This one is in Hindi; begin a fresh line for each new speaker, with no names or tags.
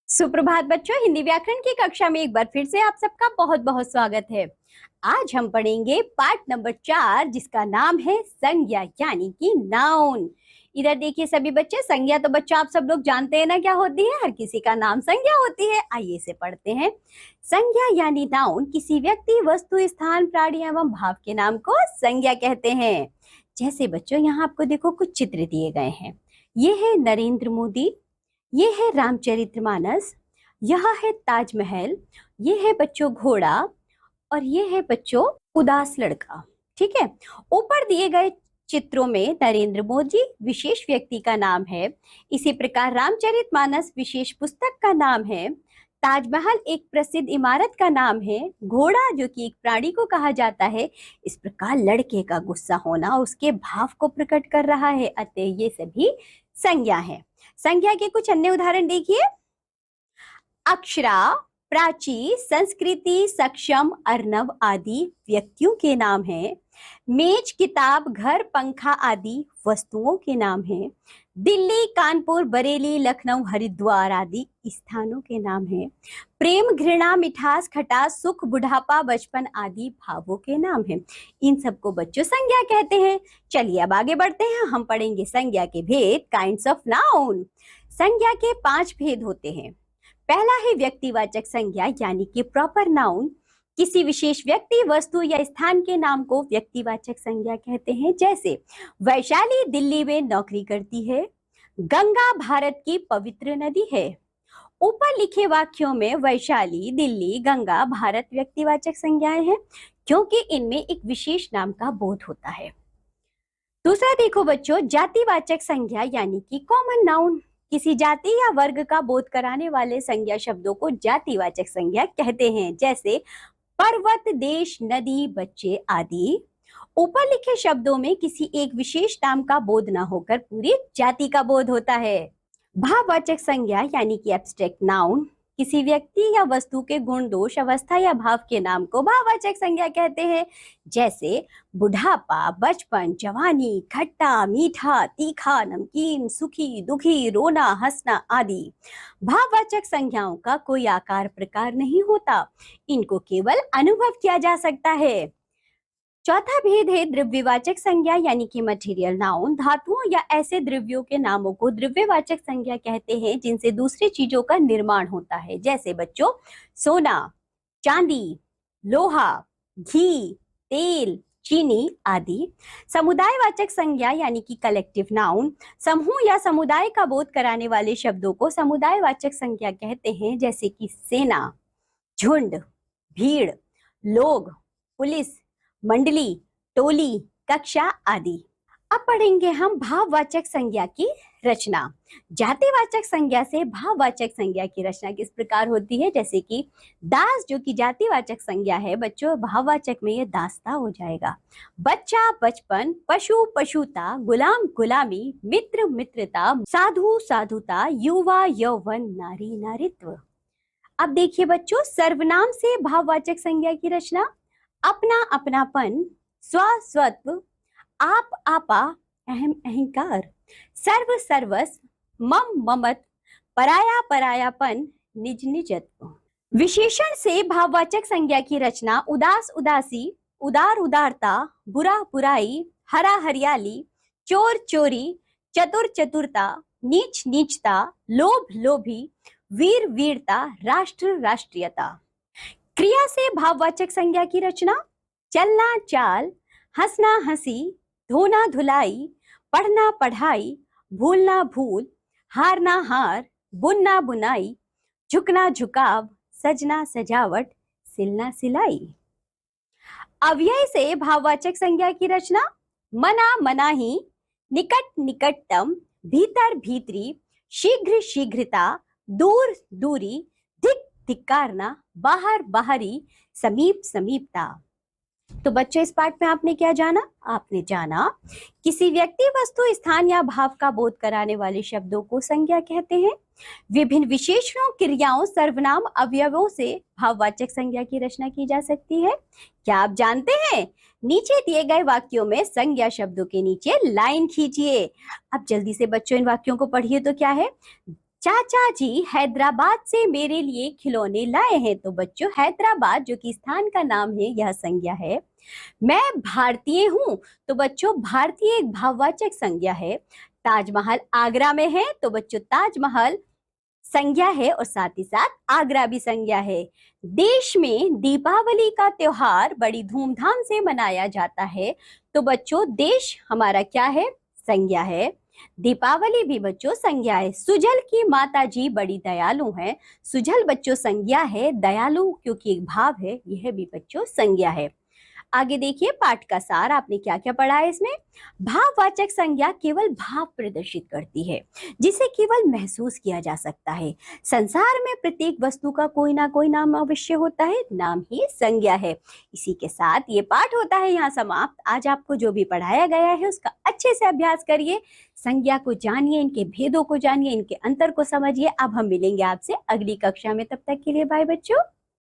सुप्रभात बच्चों, हिंदी व्याकरण की कक्षा में एक बार फिर से आप सबका बहुत बहुत स्वागत है। आज हम पढ़ेंगे पाठ नंबर 4 जिसका नाम है संज्ञा यानी कि नाउन। इधर देखिए सभी बच्चे, संज्ञा तो बच्चों आप सब लोग जानते हैं ना क्या होती है, हर किसी का नाम संज्ञा होती है। आइए इसे पढ़ते हैं। संज्ञा यानी नाउन किसी व्यक्ति, वस्तु, स्थान, प्राणी एवं भाव के नाम को संज्ञा कहते हैं। जैसे बच्चों यहाँ आपको देखो कुछ चित्र दिए गए हैं। ये है नरेंद्र मोदी, ये है रामचरितमानस, यह है ताजमहल, ये है बच्चों घोड़ा और ये है बच्चों उदास लड़का। ठीक है, ऊपर दिए गए चित्रों में नरेंद्र मोदी विशेष व्यक्ति का नाम है, इसी प्रकार रामचरितमानस विशेष पुस्तक का नाम है, ताजमहल एक प्रसिद्ध इमारत का नाम है, घोड़ा जो कि एक प्राणी को कहा जाता है। इस प्रकार लड़के का गुस्सा होना उसके भाव को प्रकट कर रहा है, अतः ये सभी संज्ञा है। संज्ञा के कुछ अन्य उदाहरण देखिए। अक्षरा, प्राची, संस्कृति, सक्षम, अर्नव आदि व्यक्तियों के नाम हैं। मेज, किताब, घर, पंखा आदि वस्तुओं के नाम हैं। दिल्ली, कानपुर, बरेली, लखनऊ, हरिद्वार आदि स्थानों के नाम हैं। प्रेम, घृणा, मिठास, खटास, सुख, बुढ़ापा, बचपन आदि भावों के नाम हैं। इन सबको बच्चों संज्ञा कहते हैं। चलिए अब आगे बढ़ते हैं, हम पढ़ेंगे संज्ञा के भेद, काइंड्स ऑफ नाउन। संज्ञा के 5 भेद होते हैं। पहला है व्यक्तिवाचक संज्ञा यानी कि प्रॉपर नाउन। किसी विशेष व्यक्ति, वस्तु या स्थान के नाम को व्यक्तिवाचक संज्ञा कहते हैं। जैसे वैशाली दिल्ली में नौकरी करती है, गंगा भारत की पवित्र नदी है। ऊपर लिखे वाक्यों में वैशाली, दिल्ली, गंगा, भारत व्यक्तिवाचक संज्ञाएं हैं क्योंकि इनमें एक विशेष नाम का बोध होता है। दूसरा देखो बच्चों, जातिवाचक संज्ञा यानी कि कॉमन नाउन। किसी जाति या वर्ग का बोध कराने वाले संज्ञा शब्दों को जातिवाचक संज्ञा कहते हैं। जैसे पर्वत, देश, नदी, बच्चे आदि। ऊपर लिखे शब्दों में किसी एक विशेष नाम का बोध न होकर पूरी जाति का बोध होता है। भाववाचक संज्ञा यानी कि एब्स्ट्रैक्ट नाउन। किसी व्यक्ति या वस्तु के गुण, दोष, अवस्था या भाव के नाम को भाववाचक संज्ञा कहते हैं। जैसे बुढ़ापा, बचपन, जवानी, खट्टा, मीठा, तीखा, नमकीन, सुखी, दुखी, रोना, हंसना आदि। भाववाचक संज्ञाओं का कोई आकार प्रकार नहीं होता, इनको केवल अनुभव किया जा सकता है। चौथा भेद है द्रव्यवाचक संज्ञा यानी कि मटेरियल नाउन। धातुओं या ऐसे द्रव्यों के नामों को द्रव्यवाचक संज्ञा कहते हैं जिनसे दूसरी चीजों का निर्माण होता है। जैसे बच्चों सोना, चांदी, लोहा, घी, तेल, चीनी आदि। समुदायवाचक संज्ञा यानी कि कलेक्टिव नाउन। समूह या समुदाय का बोध कराने वाले शब्दों को समुदायवाचक संज्ञा कहते हैं। जैसे कि सेना, झुंड, भीड़, लोग, पुलिस, मंडली, टोली, कक्षा आदि। अब पढ़ेंगे हम भाववाचक संज्ञा की रचना। जातिवाचक संज्ञा से भाववाचक संज्ञा की रचना किस प्रकार होती है। जैसे कि दास जो कि जातिवाचक संज्ञा है बच्चों, भाववाचक में ये दासता हो जाएगा। बच्चा, बचपन, पशु, पशुता, गुलाम, गुलामी, मित्र, मित्रता, साधु, साधुता, युवा, यौवन, नारी, नारित्व। अब देखिए बच्चों, सर्वनाम से भाववाचक संज्ञा की रचना। अपना, अपनापन, स्व, स्वत्व, आप, आपा, अहम, अहंकार, सर्व, सर्वस्व, मम, ममत्व, पराया, परायापन, निज, निजत्व। विशेषण से भाववाचक संज्ञा की रचना। उदास, उदासी, उदार, उदारता, बुरा, बुराई, हरा, हरियाली, चोर, चोरी, चतुर, चतुरता, नीच, नीचता, लोभ, लोभी, वीर, वीरता, राष्ट्र, राष्ट्रीयता। क्रिया से भाववाचक संज्ञा की रचना। चलना, चाल, हंसना, हंसी, धोना, धुलाई, पढ़ना, पढ़ाई, भूलना, भूल, हारना, हार, बुनना, बुनाई, झुकना, झुकाव, सजना, सजावट, सिलना, सिलाई। अव्यय से भाववाचक संज्ञा की रचना। मना, मनाही, निकट, निकटतम, भीतर, भीतरी, शीघ्र, शीघ्रता, दूर, दूरी, धिक, धिक्कारना, बाहर, बाहरी, समीप, समीपता। तो बच्चों इस पाठ में आपने क्या जाना? आपने जाना किसी व्यक्ति, वस्तु, स्थान या भाव का बोध कराने वाले शब्दों को संज्ञा कहते हैं। विभिन्न विशेषणों, क्रियाओं, सर्वनाम, अवयवों से भाववाचक संज्ञा की रचना की जा सकती है। क्या आप जानते हैं? नीचे दिए गए वाक्यों में संज्ञा शब्दों के नीचे लाइन खींचिए। अब जल्दी से बच्चों इन वाक्यों को पढ़िए तो क्या है। चाचा जी हैदराबाद से मेरे लिए खिलौने लाए हैं। तो बच्चों हैदराबाद जो कि स्थान का नाम है यह संज्ञा है। मैं भारतीय हूँ। तो बच्चों भारतीय एक भाववाचक संज्ञा है। ताजमहल आगरा में है। तो बच्चों ताजमहल संज्ञा है और साथ ही साथ आगरा भी संज्ञा है। देश में दीपावली का त्योहार बड़ी धूमधाम से मनाया जाता है। तो बच्चों देश हमारा क्या है? संज्ञा है। दीपावली भी बच्चों संज्ञा है। सुजल की माता जी बड़ी दयालु हैं। सुजल बच्चों संज्ञा है। दयालु क्योंकि एक भाव है, यह भी बच्चों संज्ञा है। आगे देखिए पाठ का सार आपने क्या क्या पढ़ा है इसमें। भाववाचक संज्ञा केवल भाव प्रदर्शित करती है, जिसे केवल महसूस किया जा सकता है। संसार में प्रत्येक वस्तु का कोई ना कोई नाम अवश्य होता है, नाम ही संज्ञा है। इसी के साथ ये पाठ होता है यहाँ समाप्त। आज आपको जो भी पढ़ाया गया है उसका अच्छे से अभ्यास करिए, संज्ञा को जानिए, इनके भेदों को जानिए, इनके अंतर को समझिए। अब हम मिलेंगे आपसे अगली कक्षा में, तब तक के लिए बाय बच्चों।